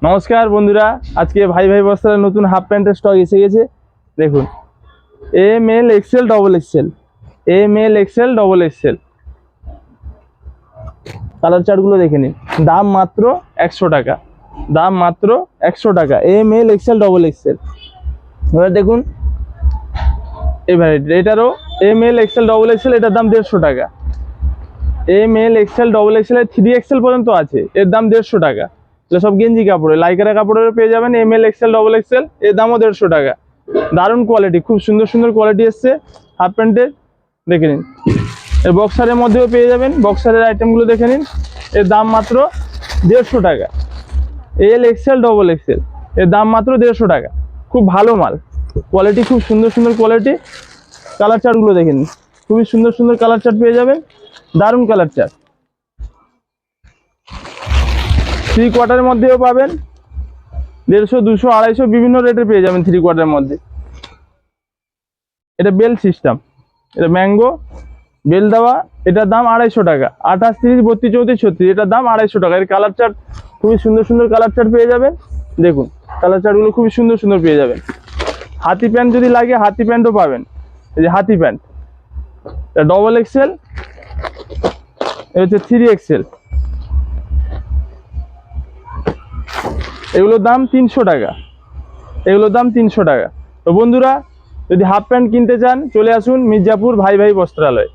নমস্কার বন্ধুরা, আজকে ভাই ভাই বস্ত্রালয়ে নতুন হাফ প্যান্টের স্টক এসে গেছে। দেখুন, M L XL double XL, M L XL double XL. Colour চার্টগুলো দেখে নিন। দাম মাত্র 100 টাকা, দাম মাত্র 100 টাকা। M L XL double XL. এবার দেখুন এই ভ্যারাইটি, এটারও M L XL double XL, এটার দাম 150 টাকা। M L XL double XL 3 XL পর্যন্ত আছে, এর দাম 150 টাকা। এগুলো সব গেঞ্জি কাপড়ে, লাইকারা কাপড়ের পেয়ে যাবেন। M L XL double XL, এর দামও 150 টাকা। দারুণ কোয়ালিটি, খুব সুন্দর সুন্দর কোয়ালিটি এসছে হাফ প্যান্টের। দেখে নিন, এর বক্সারের মধ্যেও পেয়ে যাবেন। বক্সারের আইটেমগুলো দেখে নিন, এর দাম মাত্র 150 টাকা। এল এক্সেল ডবল এক্সেল, এর দাম মাত্র 150 টাকা। খুব ভালো মাল, কোয়ালিটি খুব সুন্দর সুন্দর কোয়ালিটি। কালার চার্টগুলো দেখে নিন, খুবই সুন্দর সুন্দর কালার চার্ট পেয়ে যাবেন। দারুণ কালার চার্ট। 3 কোয়ার্টারের মধ্যেও পাবেন, 150, 200, 250 বিভিন্ন রেটে পেয়ে যাবেন 3 কোয়ার্টারের মধ্যে। এটা বেল সিস্টেম, এটা ম্যাঙ্গো বেল দেওয়া। এটার দাম 250 টাকা। 28, 30, 32, 34, 36, এটার দাম 250 টাকা। এর কালার চার্ট খুবই সুন্দর সুন্দর কালার চার্ট পেয়ে যাবেন। দেখুন কালার চার্টগুলো খুবই সুন্দর সুন্দর পেয়ে যাবেন। হাতি প্যান্ট যদি লাগে, হাতি প্যান্টও পাবেন। এই যে হাতি প্যান্ট, এটা ডবল এক্সেল, এটা হচ্ছে 3 এক্সেল। এগুলোর দাম 300 টাকা, এগুলোর দাম 300 টাকা। তো বন্ধুরা, যদি হাফ প্যান্ট কিনতে চান চলে আসুন মির্জাপুর ভাই ভাই বস্ত্রালয়।